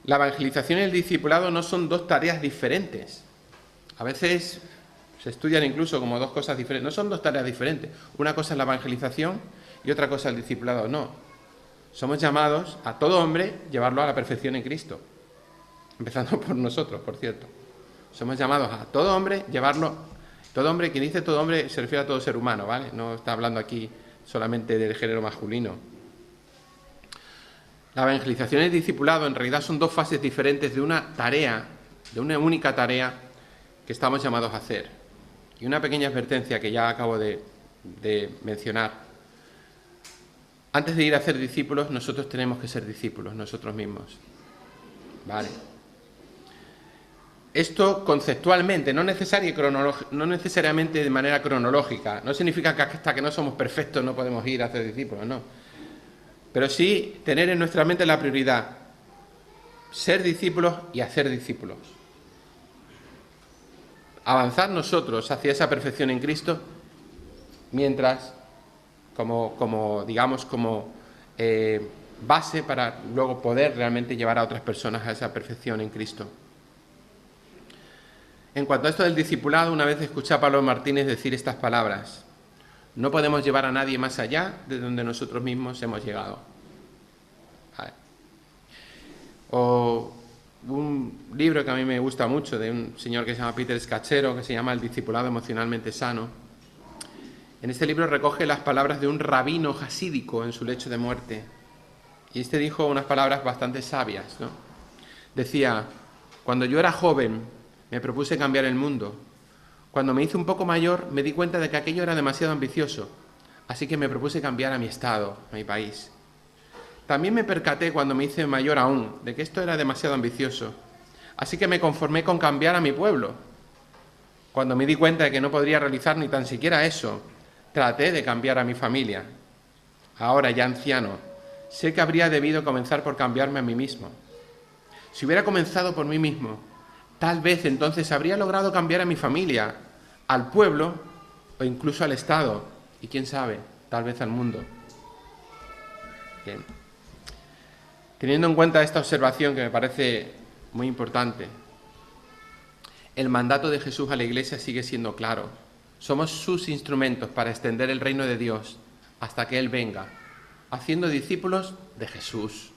La evangelización y el discipulado no son dos tareas diferentes. A veces se estudian incluso como dos cosas diferentes. No son dos tareas diferentes. Una cosa es la evangelización y otra cosa el discipulado. No. Somos llamados a todo hombre llevarlo a la perfección en Cristo. Empezando por nosotros, por cierto. Somos llamados a todo hombre llevarlo. Todo hombre, quien dice todo hombre se refiere a todo ser humano, ¿vale? No está hablando aquí solamente del género masculino. La evangelización y el discipulado en realidad son dos fases diferentes de una tarea, de una única tarea que estamos llamados a hacer. Y una pequeña advertencia que ya acabo de mencionar. Antes de ir a ser discípulos, nosotros tenemos que ser discípulos nosotros mismos. ¿Vale? Esto conceptualmente, no necesariamente de manera cronológica. No significa que hasta que no somos perfectos no podemos ir a ser discípulos, no. Pero sí tener en nuestra mente la prioridad, ser discípulos y hacer discípulos. Avanzar nosotros hacia esa perfección en Cristo, mientras, como base para luego poder realmente llevar a otras personas a esa perfección en Cristo. En cuanto a esto del discipulado, una vez escuché a Pablo Martínez decir estas palabras: no podemos llevar a nadie más allá de donde nosotros mismos hemos llegado. ¿Vale? O un libro que a mí me gusta mucho, de un señor que se llama Peter Scachero, que se llama El discipulado emocionalmente sano. En este libro recoge las palabras de un rabino jasídico en su lecho de muerte. Y este dijo unas palabras bastante sabias, ¿no? Decía: cuando yo era joven me propuse cambiar el mundo. Cuando me hice un poco mayor me di cuenta de que aquello era demasiado ambicioso, así que me propuse cambiar a mi estado, a mi país. También me percaté cuando me hice mayor aún de que esto era demasiado ambicioso, así que me conformé con cambiar a mi pueblo. Cuando me di cuenta de que no podría realizar ni tan siquiera eso, traté de cambiar a mi familia. Ahora, ya anciano, sé que habría debido comenzar por cambiarme a mí mismo. Si hubiera comenzado por mí mismo, tal vez entonces habría logrado cambiar a mi familia, al pueblo o incluso al Estado, y quién sabe, tal vez al mundo. Bien. Teniendo en cuenta esta observación que me parece muy importante, el mandato de Jesús a la Iglesia sigue siendo claro. Somos sus instrumentos para extender el reino de Dios hasta que Él venga, haciendo discípulos de Jesús,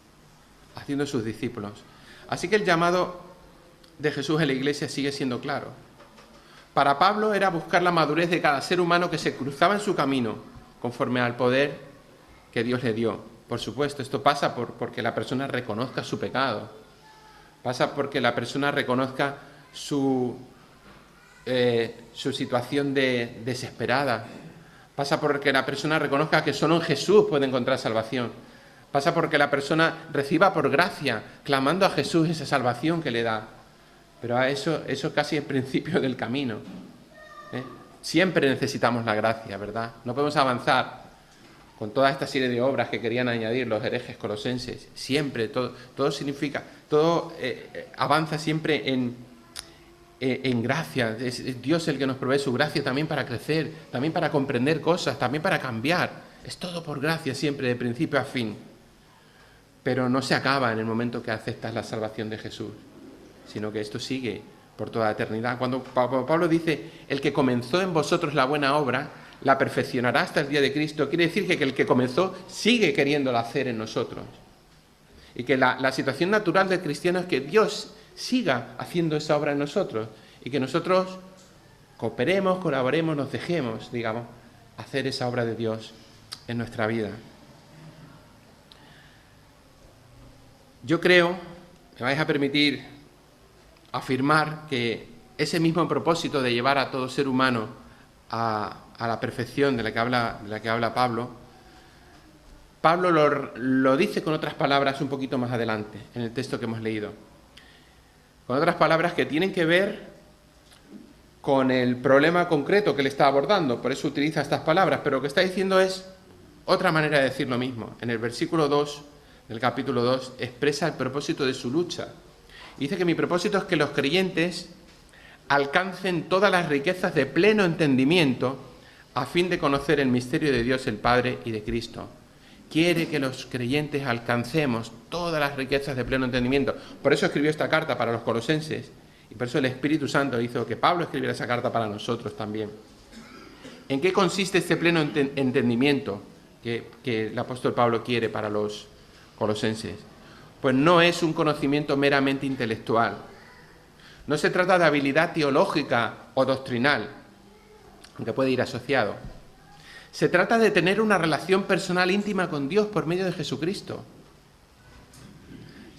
haciendo sus discípulos. Así que el llamado de Jesús en la Iglesia sigue siendo claro. Para Pablo era buscar la madurez de cada ser humano que se cruzaba en su camino, conforme al poder que Dios le dio. Por supuesto, esto pasa porque la persona reconozca su pecado, pasa porque la persona reconozca su situación desesperada, pasa porque la persona reconozca que solo en Jesús puede encontrar salvación. Pasa porque la persona reciba por gracia, clamando a Jesús esa salvación que le da. Pero eso casi es el principio del camino, ¿eh? Siempre necesitamos la gracia, ¿verdad? No podemos avanzar con toda esta serie de obras que querían añadir los herejes colosenses. Siempre, todo significa, todo avanza siempre en gracia. Es Dios el que nos provee su gracia también para crecer, también para comprender cosas, también para cambiar. Es todo por gracia siempre, de principio a fin. Pero no se acaba en el momento que aceptas la salvación de Jesús, sino que esto sigue por toda la eternidad. Cuando Pablo dice, el que comenzó en vosotros la buena obra, la perfeccionará hasta el día de Cristo, quiere decir que el que comenzó sigue queriéndola hacer en nosotros. Y que la situación natural del cristiano es que Dios siga haciendo esa obra en nosotros y que nosotros cooperemos, colaboremos, nos dejemos, digamos, hacer esa obra de Dios en nuestra vida. Yo creo, me vais a permitir afirmar que ese mismo propósito de llevar a todo ser humano a la perfección de la que habla Pablo lo dice con otras palabras un poquito más adelante, en el texto que hemos leído. Con otras palabras que tienen que ver con el problema concreto que él está abordando, por eso utiliza estas palabras, pero lo que está diciendo es otra manera de decir lo mismo. En el versículo 2 del capítulo 2 expresa el propósito de su lucha. Dice que mi propósito es que los creyentes alcancen todas las riquezas de pleno entendimiento a fin de conocer el misterio de Dios el Padre y de Cristo. Quiere que los creyentes alcancemos todas las riquezas de pleno entendimiento. Por eso escribió esta carta para los colosenses y por eso el Espíritu Santo hizo que Pablo escribiera esa carta para nosotros también. ¿En qué consiste este pleno entendimiento que el apóstol Pablo quiere para los colosenses? Pues no es un conocimiento meramente intelectual. No se trata de habilidad teológica o doctrinal, aunque puede ir asociado. Se trata de tener una relación personal íntima con Dios por medio de Jesucristo.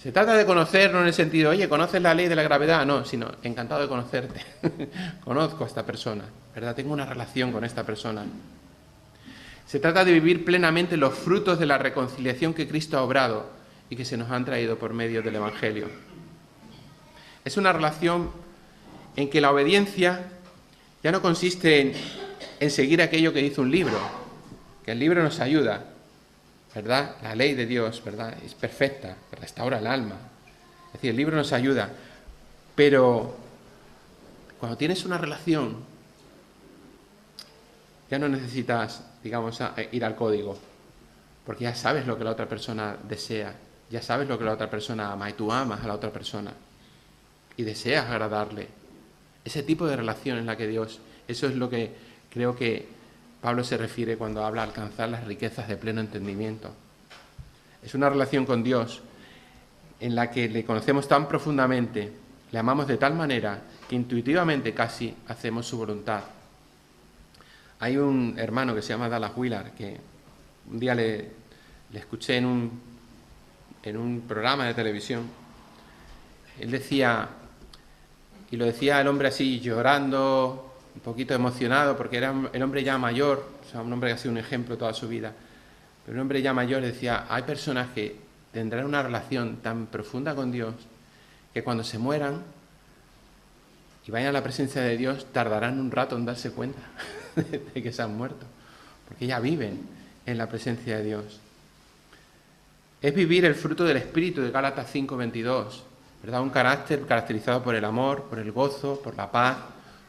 Se trata de conocerlo en el sentido, oye, ¿conoces la ley de la gravedad? No, sino, encantado de conocerte. Conozco a esta persona, ¿verdad? Tengo una relación con esta persona. Se trata de vivir plenamente los frutos de la reconciliación que Cristo ha obrado y que se nos han traído por medio del Evangelio. Es una relación en que la obediencia ya no consiste en seguir aquello que dice un libro, que el libro nos ayuda, ¿verdad? La ley de Dios, ¿verdad? Es perfecta, restaura el alma. Es decir, el libro nos ayuda, pero cuando tienes una relación, ya no necesitas, digamos, ir al código, porque ya sabes lo que la otra persona desea, ya sabes lo que la otra persona ama y tú amas a la otra persona y deseas agradarle. Ese tipo de relación en la que Dios, eso es lo que creo que Pablo se refiere cuando habla de alcanzar las riquezas de pleno entendimiento. Es una relación con Dios en la que le conocemos tan profundamente, le amamos de tal manera que intuitivamente casi hacemos su voluntad. Hay un hermano que se llama Dallas Willard, que un día le escuché en un programa de televisión. Él decía, y lo decía el hombre así llorando, un poquito emocionado, porque era el hombre ya mayor, o sea, un hombre que ha sido un ejemplo toda su vida, pero un hombre ya mayor decía, hay personas que tendrán una relación tan profunda con Dios que cuando se mueran y vayan a la presencia de Dios tardarán un rato en darse cuenta de que se han muerto, porque ya viven en la presencia de Dios. Es vivir el fruto del Espíritu de Gálatas 5:22, ¿verdad? Un carácter caracterizado por el amor, por el gozo, por la paz,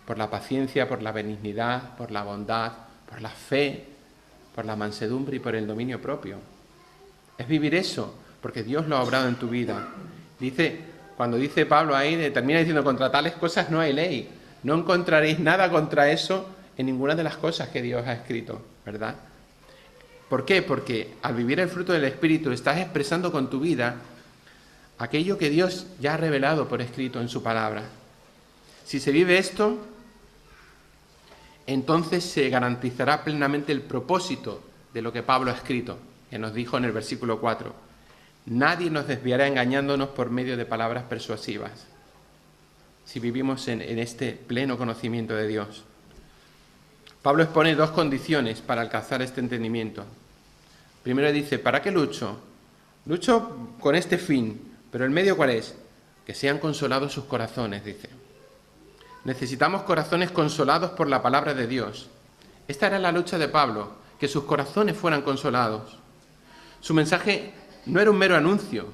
por la paciencia, por la benignidad, por la bondad, por la fe, por la mansedumbre y por el dominio propio. Es vivir eso, porque Dios lo ha obrado en tu vida. Cuando dice Pablo ahí, termina diciendo, contra tales cosas no hay ley. No encontraréis nada contra eso en ninguna de las cosas que Dios ha escrito, ¿verdad? ¿Por qué? Porque al vivir el fruto del Espíritu estás expresando con tu vida aquello que Dios ya ha revelado por escrito en su palabra. Si se vive esto, entonces se garantizará plenamente el propósito de lo que Pablo ha escrito, que nos dijo en el versículo 4. Nadie nos desviará engañándonos por medio de palabras persuasivas, si vivimos en este pleno conocimiento de Dios. Pablo expone dos condiciones para alcanzar este entendimiento. Primero dice, ¿para qué lucho? Lucho con este fin, pero el medio ¿cuál es? Que sean consolados sus corazones, dice. Necesitamos corazones consolados por la palabra de Dios. Esta era la lucha de Pablo, que sus corazones fueran consolados. Su mensaje no era un mero anuncio,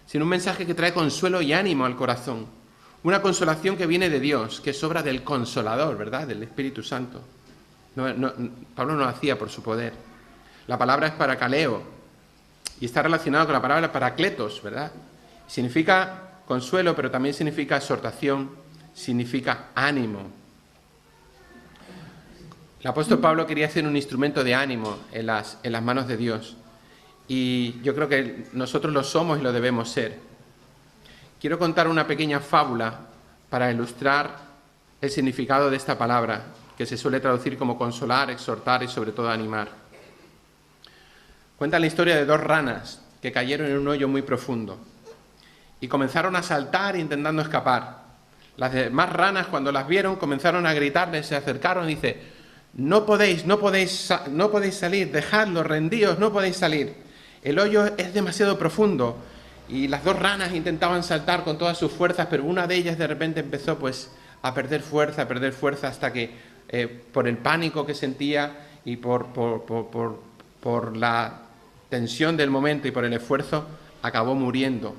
sino un mensaje que trae consuelo y ánimo al corazón. Una consolación que viene de Dios, que es obra del Consolador, ¿verdad? Del Espíritu Santo. Pablo no lo hacía por su poder. La palabra es parakaleo y está relacionado con la palabra parakletos, ¿verdad? Significa consuelo, pero también significa exhortación, significa ánimo. El apóstol Pablo quería ser un instrumento de ánimo en las manos de Dios. Y yo creo que nosotros lo somos y lo debemos ser. Quiero contar una pequeña fábula para ilustrar el significado de esta palabra, que se suele traducir como consolar, exhortar y sobre todo animar. Cuenta la historia de dos ranas que cayeron en un hoyo muy profundo y comenzaron a saltar intentando escapar. Las demás ranas, cuando las vieron, comenzaron a gritarles, se acercaron y dice: no podéis salir, dejadlo, rendíos, no podéis salir. El hoyo es demasiado profundo. Y las dos ranas intentaban saltar con todas sus fuerzas, pero una de ellas de repente empezó a perder fuerza hasta que por el pánico que sentía y por la tensión del momento y por el esfuerzo, acabó muriendo.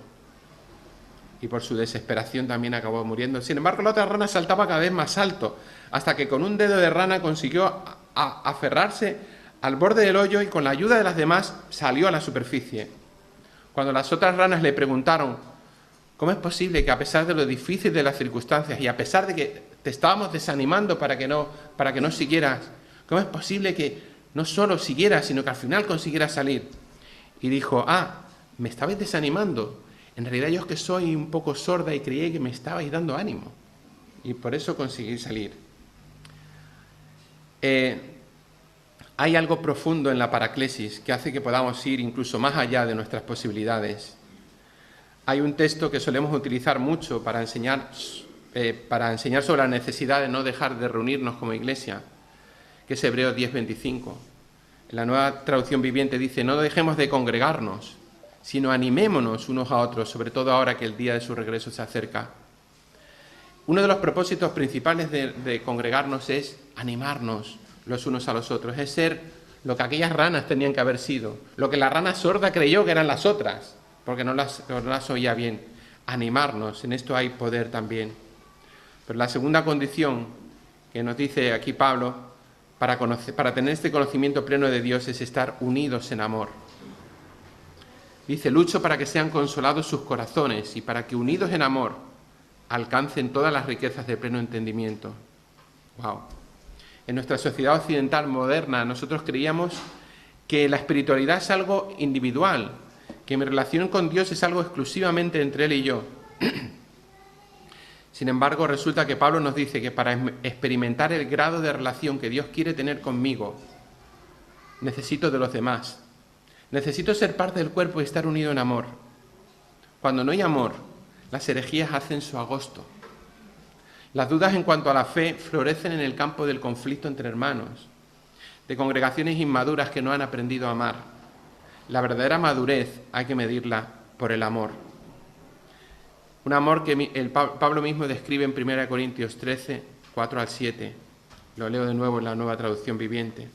Y por su desesperación también acabó muriendo. Sin embargo, la otra rana saltaba cada vez más alto, hasta que con un dedo de rana consiguió aferrarse al borde del hoyo y con la ayuda de las demás salió a la superficie. Cuando las otras ranas le preguntaron: ¿cómo es posible que a pesar de lo difícil de las circunstancias y a pesar de que te estábamos desanimando para que no siguieras, cómo es posible que no solo siguieras, sino que al final consiguieras salir? Y dijo: me estabais desanimando. En realidad yo es que soy un poco sorda y creí que me estabais dando ánimo. Y por eso conseguí salir. Hay algo profundo en la paraclesis que hace que podamos ir incluso más allá de nuestras posibilidades. Hay un texto que solemos utilizar mucho para enseñar sobre la necesidad de no dejar de reunirnos como iglesia, que es Hebreos 10:25. En la Nueva Traducción Viviente dice: no dejemos de congregarnos, sino animémonos unos a otros, sobre todo ahora que el día de su regreso se acerca. Uno de los propósitos principales de congregarnos es animarnos los unos a los otros, es ser lo que aquellas ranas tenían que haber sido, lo que la rana sorda creyó que eran las otras, porque no las oía bien. Animarnos, en esto hay poder también. Pero la segunda condición que nos dice aquí Pablo para tener este conocimiento pleno de Dios es estar unidos en amor. Dice: lucho para que sean consolados sus corazones y para que unidos en amor alcancen todas las riquezas de pleno entendimiento. ¡Wow! En nuestra sociedad occidental moderna nosotros creíamos que la espiritualidad es algo individual, que mi relación con Dios es algo exclusivamente entre Él y yo. Sin embargo, resulta que Pablo nos dice que para experimentar el grado de relación que Dios quiere tener conmigo, necesito de los demás. Necesito ser parte del cuerpo y estar unido en amor. Cuando no hay amor, las herejías hacen su agosto. Las dudas en cuanto a la fe florecen en el campo del conflicto entre hermanos, de congregaciones inmaduras que no han aprendido a amar. La verdadera madurez hay que medirla por el amor. Un amor que Pablo mismo describe en 1 Corintios 13, 4 al 7. Lo leo de nuevo en la Nueva Traducción Viviente.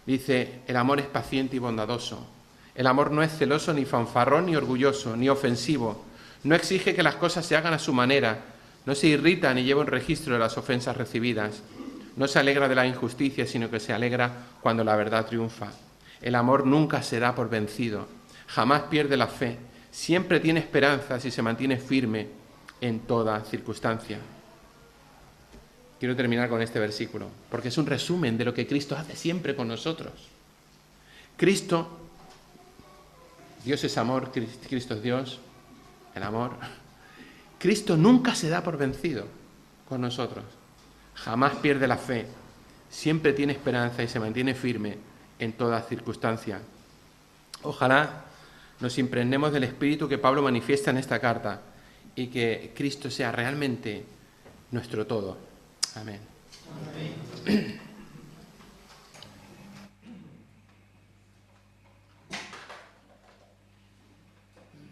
Dice: el amor es paciente y bondadoso. El amor no es celoso, ni fanfarrón, ni orgulloso, ni ofensivo. No exige que las cosas se hagan a su manera. No se irrita ni lleva un registro de las ofensas recibidas. No se alegra de la injusticia, sino que se alegra cuando la verdad triunfa. El amor nunca se da por vencido. Jamás pierde la fe. Siempre tiene esperanzas y se mantiene firme en toda circunstancia. Quiero terminar con este versículo, porque es un resumen de lo que Cristo hace siempre con nosotros. Cristo, Dios es amor, Cristo es Dios, el amor. Cristo nunca se da por vencido con nosotros. Jamás pierde la fe. Siempre tiene esperanza y se mantiene firme en toda circunstancia. Ojalá nos impregnemos del espíritu que Pablo manifiesta en esta carta y que Cristo sea realmente nuestro todo. Amén. Amén.